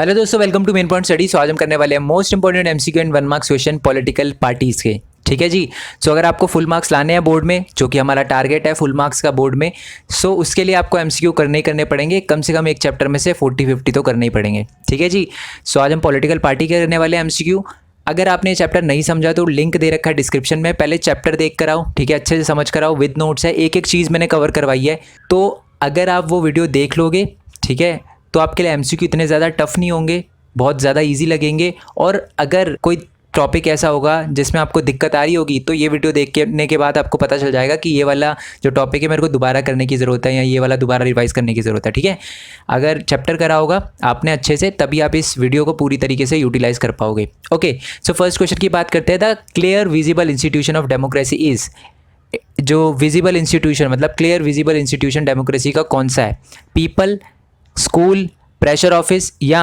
Hello दोस्तों, welcome to main point study. So आज हम करने वाले हैं most important MCQ and 1 marks question political parties के। ठीक है जी। सो अगर आपको फुल मार्क्स लाने हैं बोर्ड में, जो कि हमारा टारगेट है फुल मार्क्स का बोर्ड में, सो उसके लिए आपको एमसीक्यू करने पड़ेंगे। कम से कम एक चैप्टर में से 40-50 तो करने ही पड़ेंगे। ठीक है जी। सो आज हम पॉलिटिकल पार्टी के करने वाले हैं एमसीक्यू। अगर आपने ये चैप्टर नहीं समझा तो लिंक दे रखा है डिस्क्रिप्शन में, पहले चैप्टर देख कर आओ। ठीक है, अच्छे से समझ कर आओ, विद नोट्स है, एक एक चीज़ मैंने कवर करवाई है। तो अगर आप वो वीडियो देख लोगे, ठीक है, तो आपके लिए एमसीक्यू इतने ज़्यादा टफ नहीं होंगे, बहुत ज़्यादा इजी लगेंगे। और अगर कोई टॉपिक ऐसा होगा जिसमें आपको दिक्कत आ रही होगी, तो ये वीडियो देखने के बाद आपको पता चल जाएगा कि ये वाला जो टॉपिक है मेरे को दोबारा करने की ज़रूरत है, या ये वाला दोबारा रिवाइज़ करने की ज़रूरत है। ठीक है, अगर चैप्टर करा होगा आपने अच्छे से, तभी आप इस वीडियो को पूरी तरीके से यूटिलाइज़ कर पाओगे। ओके, सो फर्स्ट क्वेश्चन की बात करते हैं। The clear visible institution of democracy is, जो विजिबल इंस्टीट्यूशन मतलब क्लियर विजिबल इंस्टीट्यूशन डेमोक्रेसी का कौन सा है? पीपल, स्कूल, प्रेशर ऑफिस या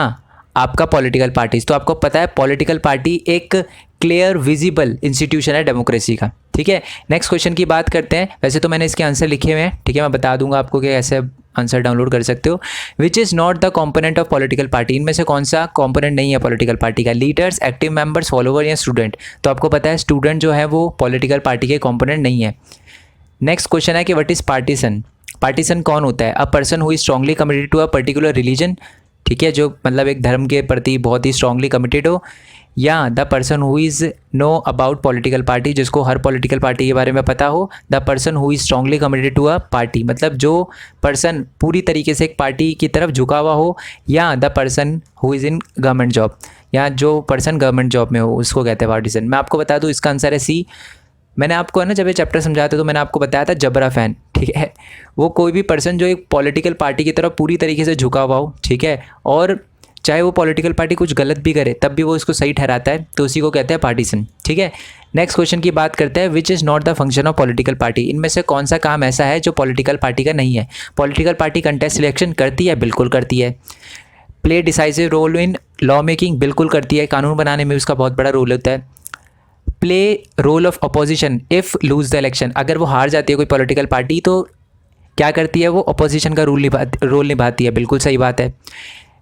आपका पॉलिटिकल पार्टीज। तो आपको पता है पॉलिटिकल पार्टी एक क्लियर विजिबल इंस्टीट्यूशन है डेमोक्रेसी का। ठीक है, नेक्स्ट क्वेश्चन की बात करते हैं। वैसे तो मैंने इसके आंसर लिखे हुए हैं, ठीक है, मैं बता दूंगा आपको कि ऐसे आंसर डाउनलोड कर सकते हो। Which is not the component of political party, इनमें से कौन सा कॉम्पोनेंट नहीं है पॉलिटिकल पार्टी का? लीडर्स, एक्टिव मेंबर्स, फॉलोवर या स्टूडेंट। तो आपको पता है स्टूडेंट जो है वो पॉलिटिकल पार्टी के कॉम्पोनेंट नहीं है। नेक्स्ट क्वेश्चन है कि व्हाट इज़ पार्टीसन। पार्टीसन कौन होता है? A person who is strongly committed to a particular religion, ठीक है, जो मतलब एक धर्म के प्रति बहुत ही स्ट्रांगली कमिटेड हो, या the person who is know about political party, जिसको हर पॉलिटिकल पार्टी के बारे में पता हो। The person who is strongly committed to a party, मतलब जो पर्सन पूरी तरीके से एक पार्टी की तरफ झुका हुआ हो, या the person who is in government job, या जो पर्सन गवर्नमेंट जॉब में हो, उसको कहते हैं पार्टीसन। मैं आपको बता दूँ इसका आंसर है सी। मैंने आपको है ना जब ये चैप्टर समझाया था तो मैंने आपको बताया था जबरा फैन, ठीक है, वो कोई भी पर्सन जो एक पॉलिटिकल पार्टी की तरफ पूरी तरीके से झुका हुआ हो, ठीक है, और चाहे वो पॉलिटिकल पार्टी कुछ गलत भी करे तब भी वो इसको सही ठहराता है, तो उसी को कहते हैं पार्टीसन। ठीक है, नेक्स्ट क्वेश्चन की बात करते हैं। Which is not the function of political party, इनमें से कौन सा काम ऐसा है जो पॉलिटिकल पार्टी का नहीं है? पॉलिटिकल पार्टी कंटेस्ट सिलेक्शन करती है, बिल्कुल करती है। Play decisive role in law making, बिल्कुल करती है, कानून बनाने में उसका बहुत बड़ा रोल होता है। Play role of opposition if lose the election, अगर वो हार जाती है कोई पॉलिटिकल पार्टी तो क्या करती है वो? अपोजिशन का रोल निभाती है, बिल्कुल सही बात है।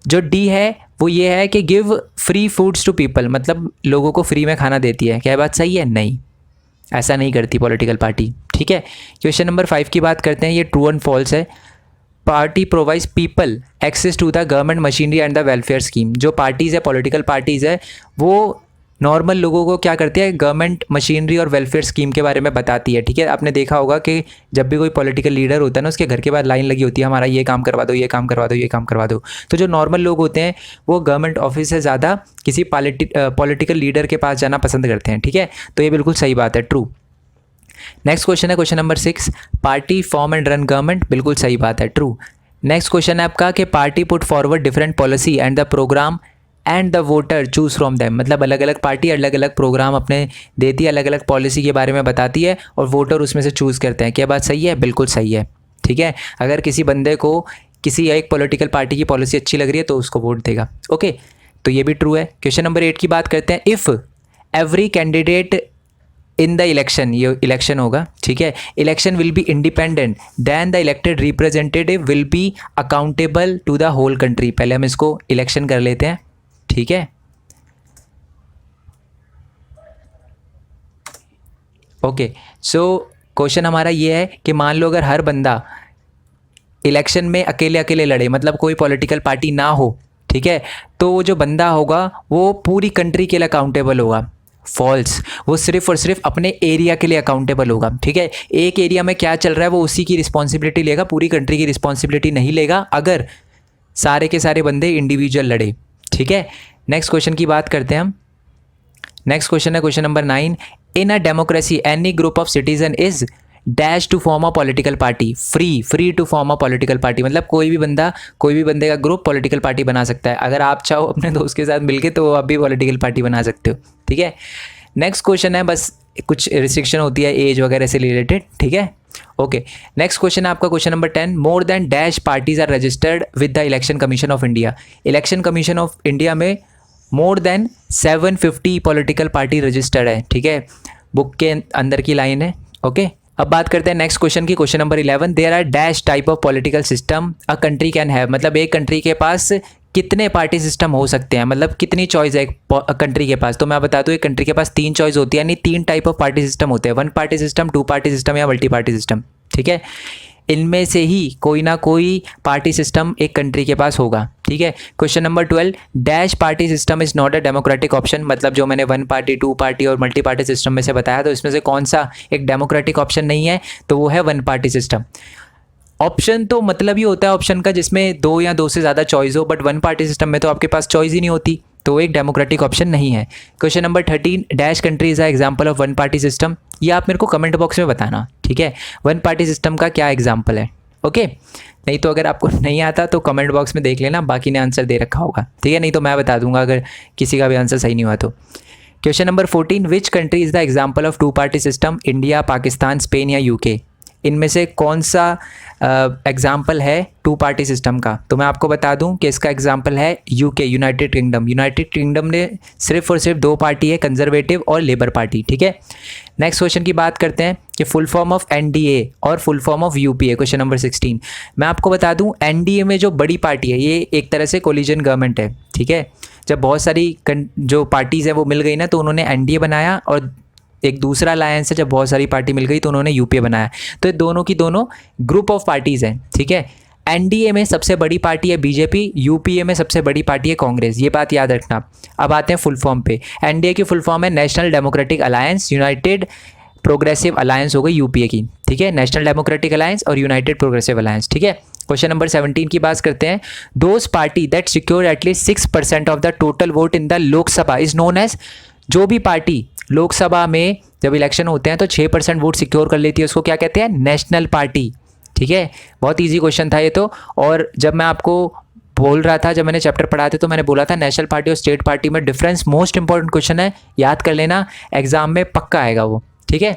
जो डी है वो ये है कि give free foods to people, मतलब लोगों को फ्री में खाना देती है। क्या बात सही है? नहीं, ऐसा नहीं करती पॉलिटिकल पार्टी। ठीक है, क्वेश्चन नंबर 5 की बात करते हैं। ये ट्रू एंड फॉल्स है। Party provides people access to the government machinery and the welfare scheme. जो पार्टीज़ है, पॉलिटिकल पार्टीज़ है, वो नॉर्मल लोगों को क्या करती है? गवर्नमेंट मशीनरी और वेलफेयर स्कीम के बारे में बताती है। ठीक है, आपने देखा होगा कि जब भी कोई पॉलिटिकल लीडर होता है ना, उसके घर के बाद लाइन लगी होती है, हमारा ये काम करवा दो, ये काम करवा दो, ये काम करवा दो। तो जो नॉर्मल लोग होते हैं वो गवर्नमेंट ऑफिस से ज़्यादा किसी पॉलिटिकल लीडर के पास जाना पसंद करते हैं। ठीक है, तो ये बिल्कुल सही बात है, ट्रू। नेक्स्ट क्वेश्चन है question number 6। Party form and run government, बिल्कुल सही बात है, ट्रू। नेक्स्ट क्वेश्चन है आपका कि party put forward different policy and the program and the voter choose from them, मतलब अलग अलग पार्टी अलग अलग प्रोग्राम अपने देती है, अलग अलग पॉलिसी के बारे में बताती है और वोटर उसमें से चूज़ करते हैं। क्या बात सही है? बिल्कुल सही है। ठीक है, अगर किसी बंदे को किसी एक पॉलिटिकल पार्टी की पॉलिसी अच्छी लग रही है तो उसको वोट देगा। ओके, तो ये भी ट्रू है। क्वेश्चन नंबर 8 की बात करते हैं। If every candidate in the election, ये इलेक्शन होगा, ठीक है, election will be independent, then the elected representative will be accountable to the whole country. पहले हम इसको इलेक्शन कर लेते हैं, ठीक है। ओके, सो क्वेश्चन हमारा ये है कि मान लो अगर हर बंदा इलेक्शन में अकेले अकेले लड़े, मतलब कोई पॉलिटिकल पार्टी ना हो, ठीक है, तो वो जो बंदा होगा वो पूरी कंट्री के लिए अकाउंटेबल होगा। फॉल्स, वो सिर्फ और सिर्फ अपने एरिया के लिए अकाउंटेबल होगा। ठीक है, एक एरिया में क्या चल रहा है वो उसी की रिस्पॉन्सिबिलिटी लेगा, पूरी कंट्री की रिस्पॉन्सिबिलिटी नहीं लेगा अगर सारे के सारे बंदे इंडिविजुअल लड़े। ठीक है, नेक्स्ट क्वेश्चन की बात करते हैं हम। नेक्स्ट क्वेश्चन है question number 9। In a democracy any group of citizen is dash to form a political party, free to form a political party, मतलब कोई भी बंदे का ग्रुप पॉलिटिकल पार्टी बना सकता है। अगर आप चाहो अपने दोस्त के साथ मिलके तो आप भी पॉलिटिकल पार्टी बना सकते हो। ठीक है, नेक्स्ट क्वेश्चन है, बस कुछ रिस्ट्रिक्शन होती है एज वगैरह से रिलेटेड। ठीक है, ओके, नेक्स्ट क्वेश्चन है आपका question number 10। More than dash parties are registered with the election commission of India. Election commission of India में more than 750 political party registered है। ठीक है, बुक के अंदर की लाइन है। ओके, अब बात करते हैं नेक्स्ट क्वेश्चन की, question number 11। There are dash type of political system a country can have, मतलब एक कंट्री के पास कितने पार्टी सिस्टम हो सकते हैं, मतलब कितनी चॉइस है एक कंट्री के पास। तो मैं बता दूं एक कंट्री के पास 3 चॉइस होती है, यानी 3 टाइप ऑफ पार्टी सिस्टम होते हैं, 1 पार्टी सिस्टम, 2 पार्टी सिस्टम या मल्टी पार्टी सिस्टम। ठीक है, इनमें से ही कोई ना कोई पार्टी सिस्टम एक कंट्री के पास होगा। ठीक है, question number 12, dash party system is not a democratic option, मतलब जो मैंने 1 पार्टी, 2 पार्टी और मल्टी पार्टी सिस्टम में से बताया, तो इसमें से कौन सा एक डेमोक्रेटिक ऑप्शन नहीं है, तो वो है 1 पार्टी सिस्टम। ऑप्शन तो मतलब ही होता है ऑप्शन का जिसमें 2 या 2 से ज़्यादा चॉइस हो, बट 1 पार्टी सिस्टम में तो आपके पास चॉइस ही नहीं होती, तो एक डेमोक्रेटिक ऑप्शन नहीं है। Question number 13, dash country is a example of 1 party system, ये आप मेरे को कमेंट बॉक्स में बताना। ठीक है, 1 पार्टी सिस्टम का क्या एग्जाम्पल है। ओके, नहीं तो अगर आपको नहीं आता तो कमेंट बॉक्स में देख लेना, बाकी ने आंसर दे रखा होगा। ठीक है, नहीं तो मैं बता दूंगा अगर किसी का भी आंसर सही नहीं हुआ तो। Question number 14, which country is the example of 2 party system, India, Pakistan, Spain या यूके। इनमें से कौन सा एग्जाम्पल है 2 पार्टी सिस्टम का, तो मैं आपको बता दूं कि इसका एग्जाम्पल है UK, United kingdom. United kingdom ने सिर्फ और सिर्फ 2 पार्टी है, कंजर्वेटिव और लेबर पार्टी। ठीक है, नेक्स्ट क्वेश्चन की बात करते हैं कि फुल फॉर्म ऑफ एनडीए और full form of UPA. Question number 16, मैं आपको बता दूं एनडीए में जो बड़ी पार्टी है ये एक तरह से कोलिजन गवर्नमेंट है। ठीक है, जब बहुत सारी जो पार्टीज़ हैं वो मिल गई ना, तो उन्होंने एनडीए बनाया, और एक दूसरा अलायंस है जब बहुत सारी पार्टी मिल गई तो उन्होंने यूपीए बनाया। तो ये दोनों की दोनों ग्रुप ऑफ पार्टीज़ हैं। ठीक है, एनडीए में सबसे बड़ी पार्टी है बीजेपी, यूपीए में सबसे बड़ी पार्टी है कांग्रेस, ये बात याद रखना। अब आते हैं फुल फॉर्म पे। एनडीए की फुल फॉर्म है National Democratic Alliance, United Progressive Alliance हो गई यूपीए की। ठीक है, नेशनल डेमोक्रेटिक अलायंस और यूनाइटेड प्रोग्रेसिव अलायंस। ठीक है, क्वेश्चन नंबर 17 की बात करते हैं। Those party that secure at least 6% of the total vote in the Lok Sabha is known as, जो भी पार्टी लोकसभा में जब इलेक्शन होते हैं तो 6% वोट सिक्योर कर लेती है, उसको क्या कहते हैं, नेशनल पार्टी। ठीक है, बहुत इजी क्वेश्चन था ये तो। और जब मैं आपको बोल रहा था, जब मैंने चैप्टर पढ़ाए थे तो मैंने बोला था नेशनल पार्टी और स्टेट पार्टी में डिफरेंस मोस्ट इंपॉर्टेंट क्वेश्चन है, याद कर लेना, एग्जाम में पक्का आएगा वो। ठीक है,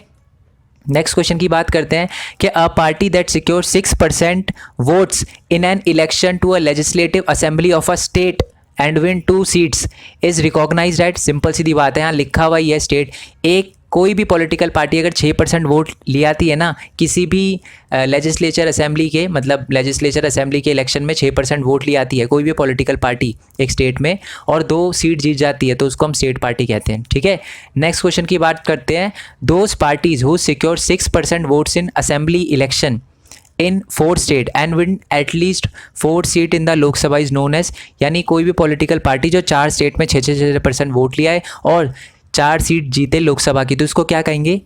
नेक्स्ट क्वेश्चन की बात करते हैं कि a party that secure 6% votes in an election to a legislative assembly of a state and win 2 seats is recognised at, simple सीधी बात है, यहाँ लिखा हुआ ही है स्टेट। एक कोई भी पॉलिटिकल पार्टी अगर 6% वोट ले आती है ना किसी भी लेजिस्लेचर असेंबली के, मतलब लेजिस्लेचर असेंबली के इलेक्शन में 6% वोट ले आती है कोई भी पॉलिटिकल पार्टी एक स्टेट में, और 2 सीट जीत जाती है, तो उसको हम स्टेट पार्टी कहते हैं। ठीक है, नेक्स्ट क्वेश्चन की बात करते हैं। Those parties who secure 6% votes in assembly election in 4 state and win at least 4 seat in the Lok Sabha is known as, यानी कोई भी पॉलिटिकल पार्टी जो 4 स्टेट में 6% वोट लिया है और 4 सीट जीते लोकसभा की, तो उसको क्या कहेंगे,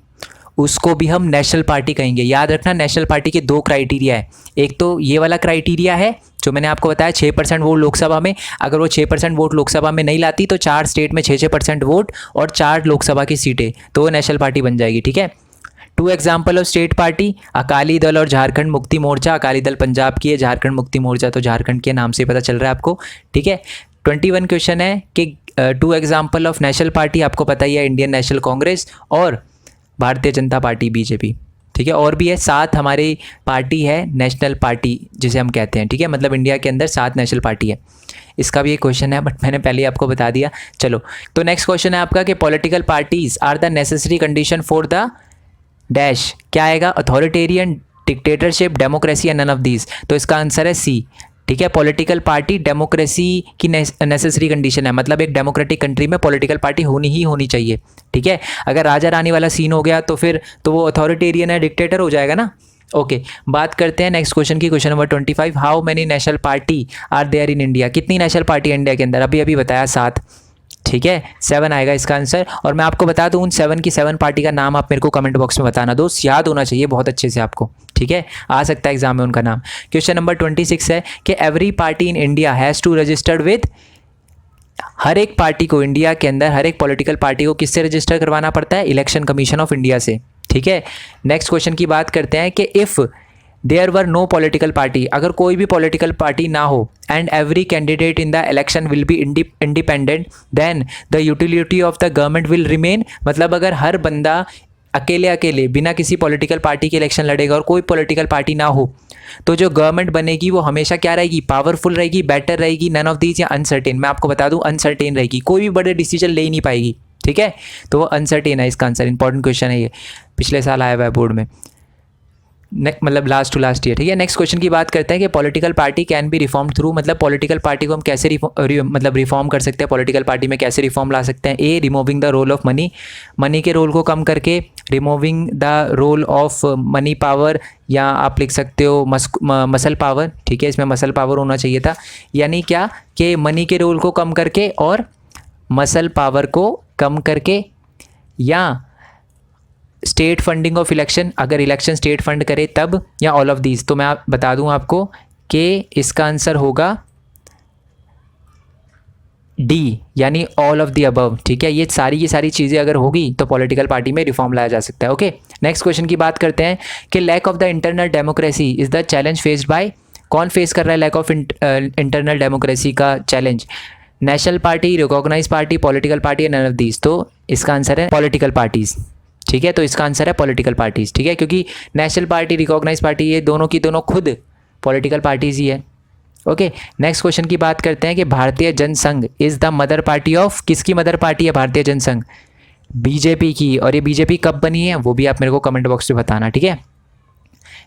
उसको भी हम नेशनल पार्टी कहेंगे। याद रखना, नेशनल पार्टी के 2 क्राइटेरिया है, एक तो ये वाला क्राइटेरिया है जो मैंने आपको बताया 6% वोट लोकसभा में, अगर वो 6% वोट लोकसभा में नहीं लाती तो 4 स्टेट में 6% वोट और 4 लोकसभा की सीटें, तो वो नेशनल पार्टी बन जाएगी। ठीक है, 2 example of state party, Akali Dal और झारखंड मुक्ति मोर्चा। अकाली दल पंजाब की है, झारखंड मुक्ति मोर्चा तो झारखंड के नाम से पता चल रहा है आपको। ठीक है, 21 क्वेश्चन है कि 2 एग्जाम्पल ऑफ नेशनल पार्टी, आपको पता ही है, इंडियन नेशनल कांग्रेस और भारतीय जनता पार्टी बीजेपी। ठीक है, और भी है 7 हमारी पार्टी है नेशनल पार्टी जिसे हम कहते हैं। ठीक है, मतलब इंडिया के अंदर 7 नेशनल पार्टी है। इसका भी एक क्वेश्चन है बट मैंने पहले ही आपको बता दिया। चलो, तो नेक्स्ट क्वेश्चन है आपका कि political parties are the necessary condition for the dash, क्या आएगा, authoritarian, dictatorship, democracy and none of these. तो इसका आंसर है सी। ठीक है, पॉलिटिकल पार्टी डेमोक्रेसी की नेसेसरी कंडीशन है, मतलब एक डेमोक्रेटिक कंट्री में पॉलिटिकल पार्टी होनी ही होनी चाहिए। ठीक है, अगर राजा रानी वाला सीन हो गया तो फिर तो वो अथॉरिटेरियन है, डिक्टेटर हो जाएगा ना। ओके, बात करते हैं नेक्स्ट क्वेश्चन की। Question number 25, how many national party are there in India, कितनी नेशनल पार्टी है इंडिया के अंदर, अभी अभी बताया 7। ठीक है, 7 आएगा इसका आंसर। और मैं आपको बता दूं उन 7 की 7 पार्टी का नाम आप मेरे को कमेंट बॉक्स में बताना, दोस्त याद होना चाहिए बहुत अच्छे से आपको। ठीक है, आ सकता है एग्जाम में उनका नाम। क्वेश्चन नंबर 26 है कि every party in India has to registered with, हर एक पार्टी को इंडिया के अंदर, हर एक पॉलिटिकल पार्टी को किससे रजिस्टर करवाना पड़ता है, इलेक्शन कमीशन ऑफ इंडिया से। ठीक है, नेक्स्ट क्वेश्चन की बात करते हैं कि if there were no political party, अगर कोई भी पॉलिटिकल पार्टी ना हो, and every candidate in the election will be independent, then the utility of the government will remain, मतलब अगर हर बंदा अकेले अकेले बिना किसी पॉलिटिकल पार्टी के इलेक्शन लड़ेगा और कोई पॉलिटिकल पार्टी ना हो, तो जो गवर्नमेंट बनेगी वो हमेशा क्या रहेगी, पावरफुल रहेगी, बेटर रहेगी, नन ऑफ दीज या अनसर्टेन। मैं आपको बता दूं अनसर्टेन रहेगी, कोई भी बड़े डिसीजन ले ही नहीं पाएगी। ठीक है, तो वो अनसर्टेन है इसका आंसर। इंपॉर्टेंट क्वेश्चन है ये, पिछले साल आया हुआ है बोर्ड में। मतलब लास्ट टू लास्ट ईयर, ठीक है। नेक्स्ट क्वेश्चन की बात करते हैं कि political party can be reform through, मतलब पॉलिटिकल पार्टी को हम कैसे मतलब रिफॉर्म कर सकते हैं, पॉलिटिकल पार्टी में कैसे रिफॉर्म ला सकते हैं। A, removing the role of money, money के रोल को कम करके, removing the role of money power, या आप लिख सकते हो मसल पावर, ठीक है, इसमें मसल पावर होना चाहिए था। यानी क्या कि मनी के रोल को कम करके और मसल पावर को कम करके, या स्टेट फंडिंग ऑफ इलेक्शन, अगर इलेक्शन स्टेट फंड करे तब, या ऑल ऑफ दीज। तो मैं बता दूं आपको कि इसका आंसर होगा डी, यानी ऑल ऑफ द अबव, ठीक है। ये सारी चीज़ें अगर होगी तो पॉलिटिकल पार्टी में रिफॉर्म लाया जा सकता है। ओके, नेक्स्ट क्वेश्चन की बात करते हैं कि lack of the internal democracy is the challenge faced by, कौन फेस कर रहा है लैक ऑफ इंटरनल डेमोक्रेसी का challenge? National party, recognise party, political party, none of these. तो इसका आंसर है पॉलिटिकल पार्टीज़, ठीक है। तो इसका आंसर है पॉलिटिकल पार्टीज़, ठीक है, क्योंकि नेशनल पार्टी, रिकॉग्नाइज पार्टी, ये दोनों की दोनों खुद पॉलिटिकल पार्टीज़ ही है। ओके, नेक्स्ट क्वेश्चन की बात करते हैं कि Bharatiya Jan Sangh is the mother party of, किसकी मदर पार्टी है भारतीय जनसंघ? बीजेपी की। और ये बीजेपी कब बनी है वो भी आप मेरे को कमेंट बॉक्स में बताना, ठीक है।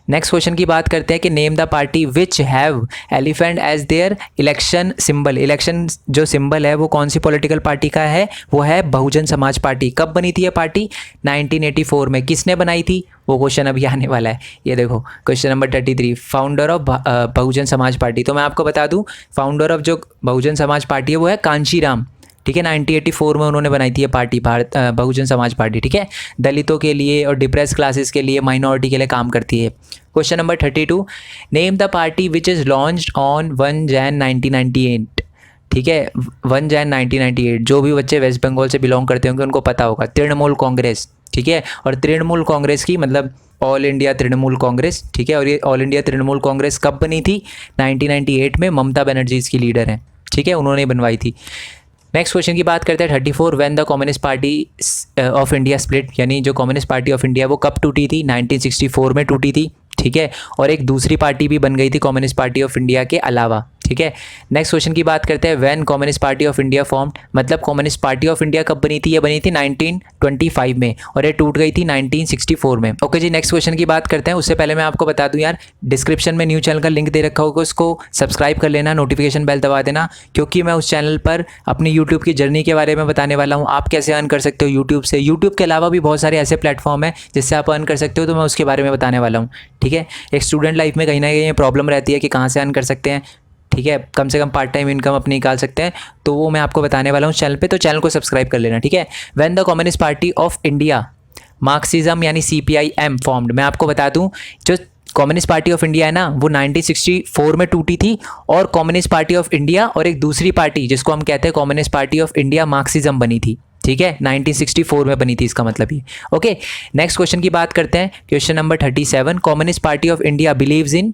नेक्स्ट क्वेश्चन की बात करते हैं कि name the party which have elephant as their election symbol, election जो सिंबल है वो कौन सी पॉलिटिकल पार्टी का है? वो है बहुजन समाज पार्टी। कब बनी थी ये पार्टी? 1984 में। किसने बनाई थी वो क्वेश्चन अभी आने वाला है। ये देखो question number 33, founder of Bahujan Samaj party. तो मैं आपको बता दूं फाउंडर ऑफ जो बहुजन समाज पार्टी है वो है कांशीराम, ठीक है। 1984 में उन्होंने बनाई थी ये पार्टी, भारत बहुजन समाज पार्टी, ठीक है। दलितों के लिए और डिप्रेस क्लासेस के लिए, माइनॉरिटी के लिए काम करती है। Question number 32, name the party which is launched on 1 Jain 1998, ठीक है। 1 जैन 1998, जो भी बच्चे वेस्ट बंगाल से बिलोंग करते होंगे उनको पता होगा, तृणमूल कांग्रेस, ठीक है। और तृणमूल कांग्रेस की मतलब ऑल इंडिया तृणमूल कांग्रेस, ठीक है। और ये ऑल इंडिया तृणमूल कांग्रेस कब बनी थी? 1998 में। ममता बनर्जी इसकी लीडर हैं, ठीक है, उन्होंने बनवाई थी। नेक्स्ट क्वेश्चन की बात करते हैं 34, when the communist party of India split, यानी जो कम्युनिस्ट पार्टी ऑफ इंडिया वो कब टूटी थी? 1964 में टूटी थी, ठीक है। और एक दूसरी पार्टी भी बन गई थी कम्युनिस्ट पार्टी ऑफ इंडिया के अलावा, ठीक है। नेक्स्ट क्वेश्चन की बात करते हैं when communist party of India formed, मतलब कम्युनिस्ट पार्टी ऑफ इंडिया कब बनी थी? ये बनी थी 1925 में और ये टूट गई थी 1964 में। ओके जी, नेक्स्ट क्वेश्चन की बात करते हैं। उससे पहले मैं आपको बता दूं यार, डिस्क्रिप्शन में न्यू चैनल का लिंक दे रखा होगा, उसको सब्सक्राइब कर लेना, नोटिफिकेशन बेल दबा देना, क्योंकि मैं उस चैनल पर अपनी यूट्यूब की जर्नी के बारे में बताने वाला हूँ। आप कैसे अर्न कर सकते हो यूट्यूब से, यूट्यूब के अलावा भी बहुत सारे ऐसे प्लेटफॉर्म है जिससे आप अर्न कर सकते हो, तो मैं उसके बारे में बताने वाला हूँ, ठीक है। एक स्टूडेंट लाइफ में कहीं ना कहीं प्रॉब्लम रहती है कि कहाँ से अर्न कर सकते हैं, ठीक है, कम से कम पार्ट टाइम इनकम अपनी निकाल सकते हैं, तो वो मैं आपको बताने वाला हूँ चैनल पे, तो चैनल को सब्सक्राइब कर लेना, ठीक है। When the communist party of India Marxism यानी CPIM फॉर्म्ड, मैं आपको बता दूं जो कम्युनिस्ट पार्टी ऑफ इंडिया है ना वो 1964 में टूटी थी, और कम्युनिस्ट पार्टी ऑफ इंडिया और एक दूसरी पार्टी जिसको हम कहते हैं communist party of India Marxism बनी थी, ठीक है, 1964 में बनी थी, इसका मतलब ये। ओके, नेक्स्ट क्वेश्चन की बात करते हैं, question number 37, communist party of India believes in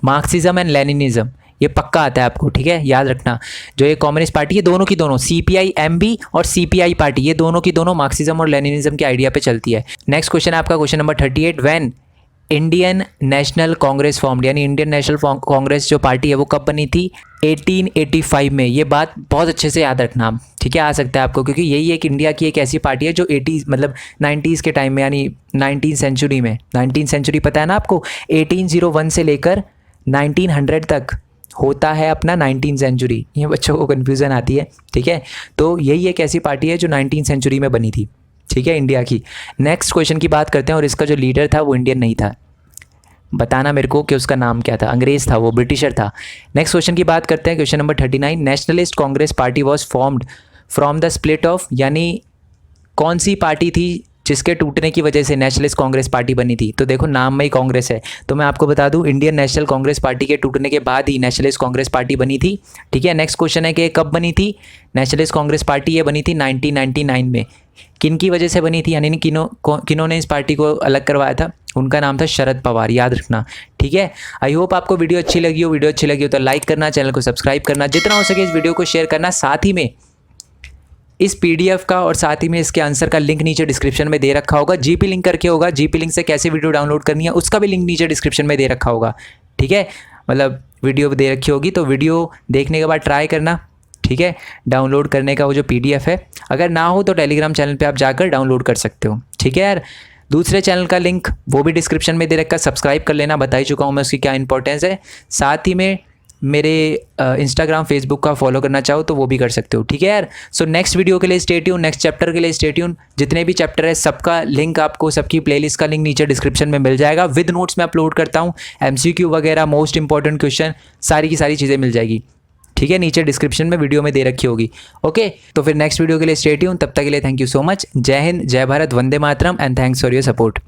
Marxism and Leninism, ये पक्का आता है आपको, ठीक है, याद रखना। जो ये कम्युनिस्ट पार्टी है दोनों की दोनों, CPIM भी और CPI पार्टी, ये दोनों की दोनों मार्क्सिज्म और लेनिनिज्म के आइडिया पे चलती है। नेक्स्ट क्वेश्चन है आपका question number 38, when Indian national Congress formed, यानी इंडियन नेशनल कांग्रेस जो पार्टी है वो कब बनी थी? 1885 में। ये बात बहुत अच्छे से याद रखना, ठीक है, आ सकता है आपको, क्योंकि यही एक इंडिया की एक ऐसी पार्टी है जो 80s मतलब 90s के टाइम में, यानी 19th सेंचुरी में, 19th सेंचुरी पता है ना आपको, 1801 से लेकर 1900 तक होता है अपना 19th सेंचुरी, ये बच्चों को कन्फ्यूज़न आती है, ठीक है। तो यही एक ऐसी पार्टी है जो 19th सेंचुरी में बनी थी, ठीक है, इंडिया की। नेक्स्ट क्वेश्चन की बात करते हैं, और इसका जो लीडर था वो इंडियन नहीं था, बताना मेरे को कि उसका नाम क्या था, अंग्रेज़ था वो, ब्रिटिशर था। नेक्स्ट क्वेश्चन की बात करते हैं, question number 39, nationalist Congress party was formed from the split of, यानी कौन सी पार्टी थी जिसके टूटने की वजह से नेशनलिस्ट कांग्रेस पार्टी बनी थी? तो देखो नाम में ही कांग्रेस है, तो मैं आपको बता दूं इंडियन नेशनल कांग्रेस पार्टी के टूटने के बाद ही नेशनलिस्ट कांग्रेस पार्टी बनी थी, ठीक है। नेक्स्ट क्वेश्चन है कि कब बनी थी नेशनलिस्ट कांग्रेस पार्टी? ये बनी थी 1999 में। किन की वजह से बनी थी, यानी किन्होंने इस पार्टी को अलग करवाया था? उनका नाम था शरद पवार, याद रखना, ठीक है। आई होप आपको वीडियो अच्छी लगी हो, वीडियो अच्छी लगी हो तो लाइक करना, चैनल को सब्सक्राइब करना, जितना हो सके इस वीडियो को शेयर करना, साथ ही में इस PDF का और साथ ही में इसके आंसर का लिंक नीचे डिस्क्रिप्शन में दे रखा होगा, GP लिंक करके होगा, GP लिंक से कैसे वीडियो डाउनलोड करनी है उसका भी लिंक नीचे डिस्क्रिप्शन में दे रखा होगा, ठीक है, मतलब वीडियो दे रखी होगी, तो वीडियो देखने के बाद ट्राई करना, ठीक है, डाउनलोड करने का वो जो PDF है, अगर ना हो तो टेलीग्राम चैनल पे आप जाकर डाउनलोड कर सकते हो, ठीक है यार। दूसरे चैनल का लिंक वो भी डिस्क्रिप्शन में दे रखा, सब्सक्राइब कर लेना, बता ही चुका हूँ मैं उसकी क्या इंपॉर्टेंस है। साथ ही में मेरे इंस्टाग्राम फेसबुक का फॉलो करना चाहो तो वो भी कर सकते हो, ठीक है यार। सो नेक्स्ट वीडियो के लिए स्टे ट्यून, नेक्स्ट चैप्टर के लिए स्टे ट्यून। जितने भी चैप्टर है सबका लिंक आपको, सबकी प्लेलिस्ट का लिंक नीचे डिस्क्रिप्शन में मिल जाएगा। विद नोट्स में अपलोड करता हूँ, MCQ वगैरह, मोस्ट इंपॉर्टेंट क्वेश्चन, सारी की सारी चीज़ें मिल जाएगी, ठीक है। नीचे डिस्क्रिप्शन में वीडियो में दे रखी होगी। ओके, तो फिर नेक्स्ट वीडियो के लिए स्टे ट्यून। तब तक के लिए थैंक यू सो मच। जय हिंद, जय भारत, वंदे मातरम and thanks for your support.